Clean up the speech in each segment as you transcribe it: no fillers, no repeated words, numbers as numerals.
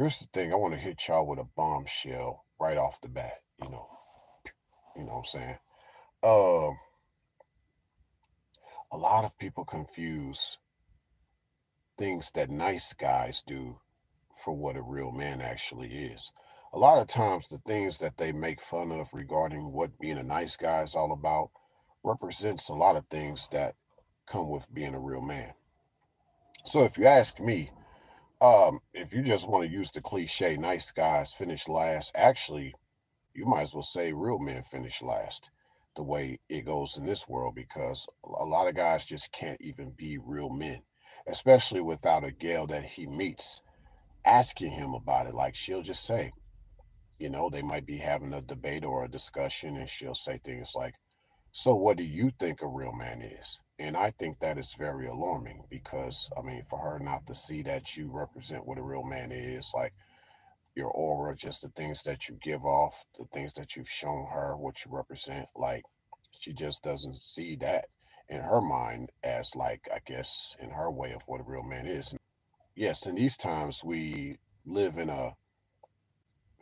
Here's the thing. I want to hit y'all with a bombshell right off the bat. You know what I'm saying? Um, a lot of people confuse things that nice guys do for what a real man actually is. A lot of times, the things that they make fun of regarding what being a nice guy is all about represents a lot of things that come with being a real man. So, if you ask me, if you just want to use the cliche, nice guys finish last, actually, you might as well say real men finish last the way it goes in this world because a lot of guys just can't even be real men, especially without a gal that he meets asking him about it. Like she'll just say, they might be having a debate or a discussion, and she'll say things like, so, what do you think a real man is? And I think that is very alarming because, I mean, for her not to see that you represent what a real man is, like your aura, just the things that you give off, the things that you've shown her, what you represent, like she just doesn't see that in her mind as, like, I guess, in her way of what a real man is. Yes, in these times, we live in a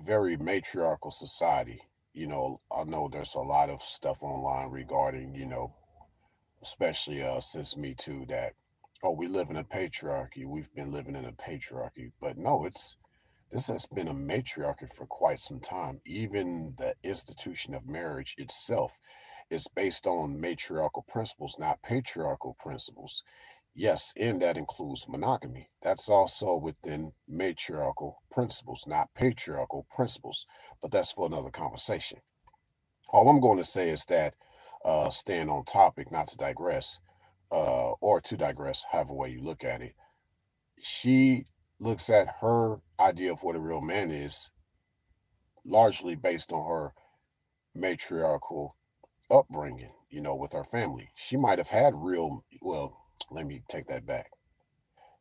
very matriarchal society. I know there's a lot of stuff online regarding, especially since Me Too, that oh, we live in a patriarchy. We've been living in a patriarchy, but no, this has been a matriarchy for quite some time. Even the institution of marriage itself is based on matriarchal principles, not patriarchal principles. Yes, and that includes monogamy. That's also within matriarchal principles, not patriarchal principles. But that's for another conversation. All I'm going to say is that, staying on topic, not to digress, or to digress, however way you look at it, she looks at her idea of what a real man is largely based on her matriarchal upbringing, with her family. She might have had well, let me take that back.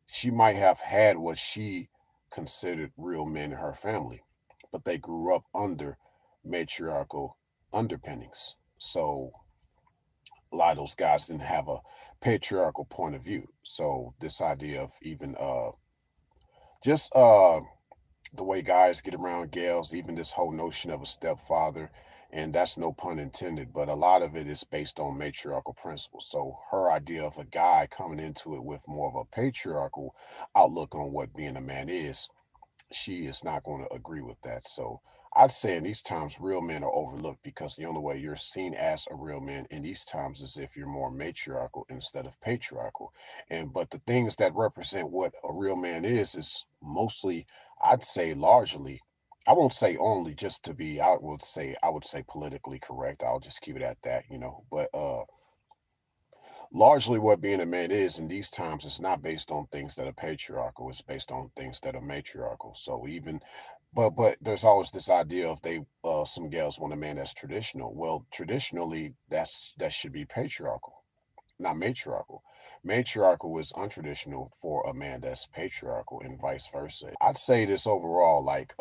She might have had what she considered real men in her family, but they grew up under matriarchal underpinnings. So a lot of those guys didn't have a patriarchal point of view. So this idea of even just the way guys get around gals, even this whole notion of a stepfather, and that's no pun intended, but a lot of it is based on matriarchal principles. So her idea of a guy coming into it with more of a patriarchal outlook on what being a man is, she is not going to agree with that. So I'd say in these times, real men are overlooked because the only way you're seen as a real man in these times is if you're more matriarchal instead of patriarchal. And but the things that represent what a real man is mostly, I'd say largely, I won't say only just to be, I would say politically correct. I'll just keep it at that. But largely what being a man is in these times is not based on things that are patriarchal, it's based on things that are matriarchal. So even but there's always this idea of they some gals want a man that's traditional. Well, traditionally that should be patriarchal, not matriarchal. Matriarchal is untraditional for a man that's patriarchal and vice versa. I'd say this overall, like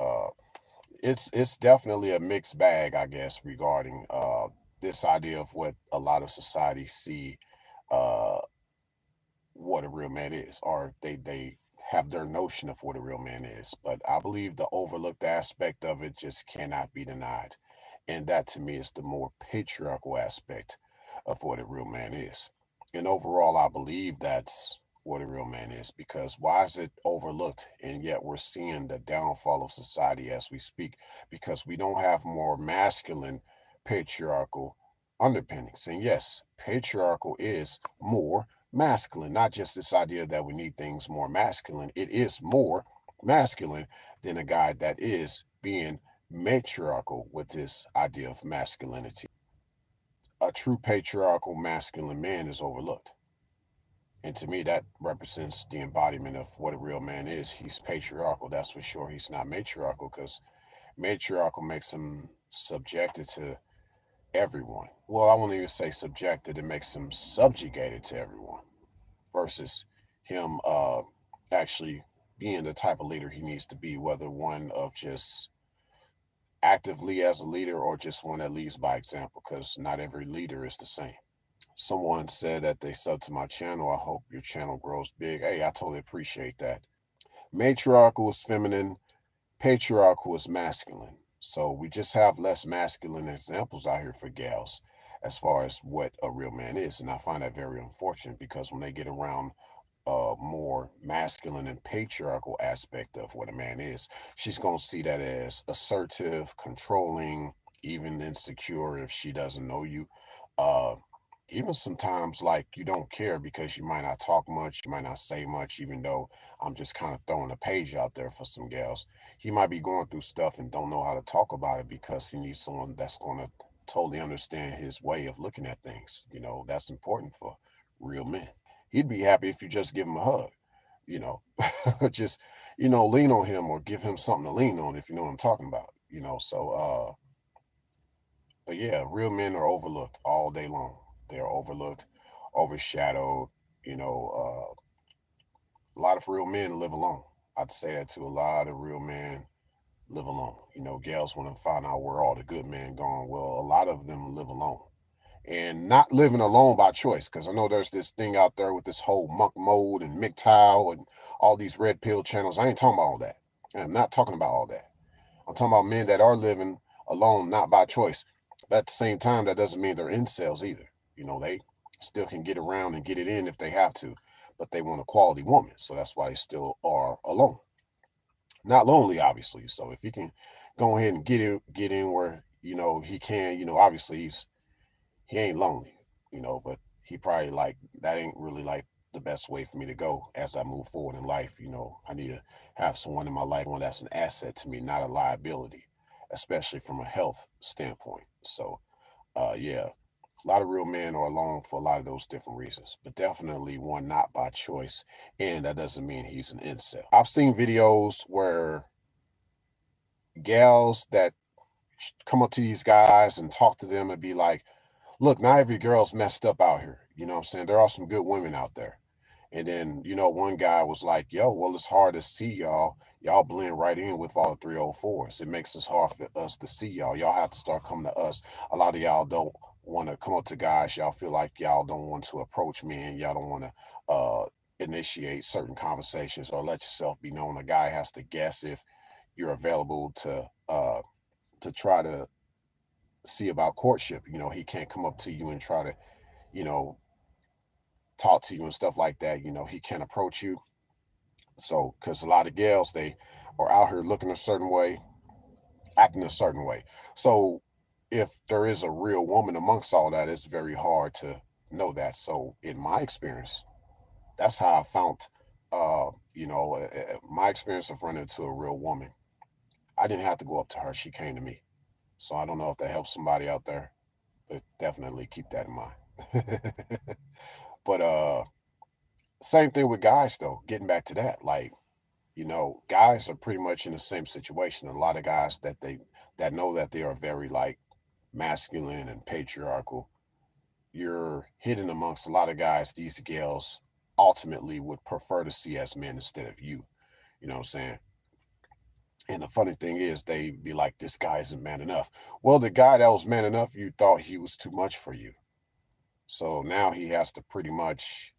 it's definitely a mixed bag, I guess, regarding this idea of what a lot of societies see uh what a real man is, or they have their notion of what a real man is. But I believe the overlooked aspect of it just cannot be denied. And that to me is the more patriarchal aspect of what a real man is. And overall, I believe that's what a real man is because why is it overlooked? And yet we're seeing the downfall of society as we speak because we don't have more masculine patriarchal underpinnings. And yes, patriarchal is more masculine, not just this idea that we need things more masculine. It is more masculine than a guy that is being matriarchal with this idea of masculinity. A true patriarchal masculine man is overlooked. And to me, that represents the embodiment of what a real man is. He's patriarchal, that's for sure. He's not matriarchal because matriarchal makes him subjected to everyone. Well, I won't even say subjected, it makes him subjugated to everyone versus him actually being the type of leader he needs to be, whether one of just actively as a leader or just one that leads by example, because not every leader is the same. Someone said that they sub to my channel. I hope your channel grows big. Hey, I totally appreciate that. Matriarchal is feminine. patriarchal is masculine. So we just have less masculine examples out here for gals as far as what a real man is. And I find that very unfortunate because when they get around more masculine and patriarchal aspect of what a man is, she's going to see that as assertive, controlling, even insecure if she doesn't know you. Uh, Even sometimes, like, you don't care because you might not talk much, you might not say much, even though I'm just kind of throwing a page out there for some gals. He might be going through stuff and don't know how to talk about it because he needs someone that's going to totally understand his way of looking at things. That's important for real men. He'd be happy if you just give him a hug, you know, just, lean on him or give him something to lean on, if you know what I'm talking about. But yeah, real men are overlooked all day long. They're overlooked, overshadowed. A lot of real men live alone. I'd say that to a lot of real men live alone. Gals want to find out where all the good men gone. Well, a lot of them live alone and not living alone by choice. Because I know there's this thing out there with this whole monk mode and MGTOW and all these red pill channels. I ain't talking about all that. I'm not talking about all that. I'm talking about men that are living alone, not by choice. But at the same time, that doesn't mean they're incels either. They still can get around and get it in if they have to, but they want a quality woman. So that's why they still are alone. Not lonely, obviously. So if he can go ahead and get in where, he can, obviously he ain't lonely, but he probably like that ain't really like the best way for me to go as I move forward in life. I need to have someone in my life, one that's an asset to me, not a liability, especially from a health standpoint. So, yeah, a lot of real men are alone for a lot of those different reasons, but definitely one not by choice. And that doesn't mean he's an incel. I've seen videos where gals that come up to these guys and talk to them and be like, look, not every girl's messed up out here. You know what I'm saying? There are some good women out there. And then, one guy was like, yo, well, it's hard to see y'all. Y'all blend right in with all the 304s. It makes it hard for us to see y'all. Y'all have to start coming to us. A lot of y'all don't want to come up to guys. Y'all feel like y'all don't want to approach men. Y'all don't want to initiate certain conversations or let yourself be known. A guy has to guess if you're available to try to see about courtship. He can't come up to you and try to, you know, talk to you and stuff like that. He can't approach you. So, because a lot of gals, they are out here looking a certain way, acting a certain way. So, if there is a real woman amongst all that, it's very hard to know that. So, in my experience, that's how I found, my experience of running into a real woman. I didn't have to go up to her; she came to me. So, I don't know if that helps somebody out there, but definitely keep that in mind. But same thing with guys though. Getting back to that, like, guys are pretty much in the same situation. A lot of guys that know that they are very like masculine and patriarchal. You're hidden amongst a lot of guys these gals ultimately would prefer to see as men instead of you. You know what I'm saying? And the funny thing is, they be like, this guy isn't man enough. Well, the guy that was man enough, you thought he was too much for you. So now he has to pretty much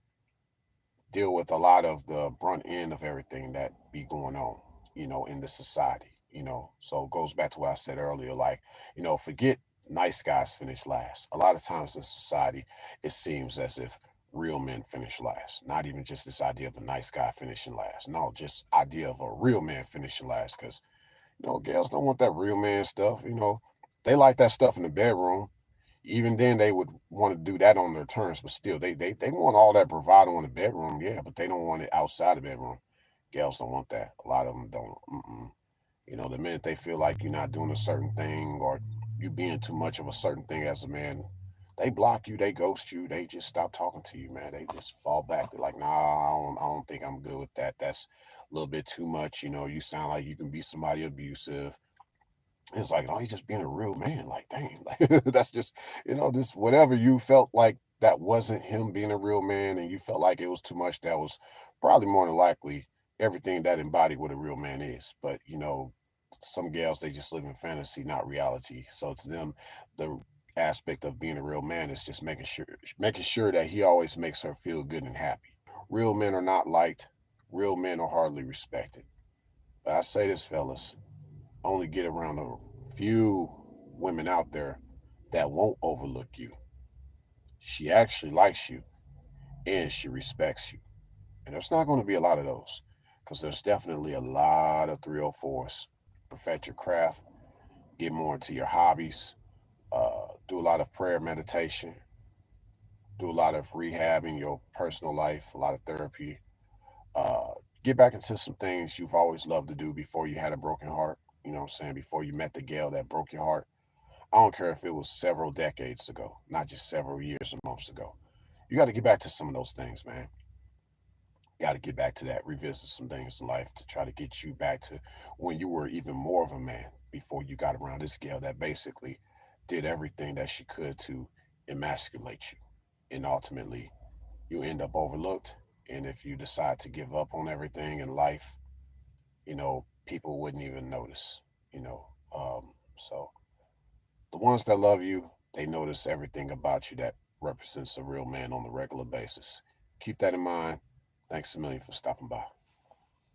deal with a lot of the brunt end of everything that be going on, in the society, So it goes back to what I said earlier, like, forget nice guys finish last. A lot of times in society, it seems as if real men finish last. Not even just this idea of a nice guy finishing last. No, just idea of a real man finishing last. Because, girls don't want that real man stuff. They like that stuff in the bedroom. Even then, they would want to do that on their terms, but still, they want all that bravado in the bedroom, yeah, but they don't want it outside the bedroom. Gals don't want that. A lot of them don't. Mm-mm. The minute they feel like you're not doing a certain thing or you being too much of a certain thing as a man, they block you, they ghost you, they just stop talking to you, man. They just fall back. They're like, nah, I don't think I'm good with that. That's a little bit too much. You sound like you can be somebody abusive. It's like, oh, he's just being a real man. Like, dang, like that's just, this whatever you felt like that wasn't him being a real man, and you felt like it was too much. That was probably more than likely everything that embodied what a real man is. But some gals, they just live in fantasy, not reality. So to them, the aspect of being a real man is just making sure that he always makes her feel good and happy. Real men are not liked. Real men are hardly respected. But I say this, fellas. Only get around a few women out there that won't overlook you. She actually likes you and she respects you. And there's not going to be a lot of those because there's definitely a lot of 304s. Perfect your craft, get more into your hobbies, do a lot of prayer meditation, do a lot of rehab in your personal life, a lot of therapy. Uh, get back into some things you've always loved to do before you had a broken heart. You know what I'm saying? Before you met the gal that broke your heart. I don't care if it was several decades ago, not just several years or months ago. You got to get back to some of those things, man. Got to get back to that, revisit some things in life to try to get you back to when you were even more of a man before you got around this girl that basically did everything that she could to emasculate you. And ultimately, you end up overlooked. And if you decide to give up on everything in life, people wouldn't even notice, you know. So the ones that love you, they notice everything about you that represents a real man on a regular basis. Keep that in mind. Thanks a million for stopping by.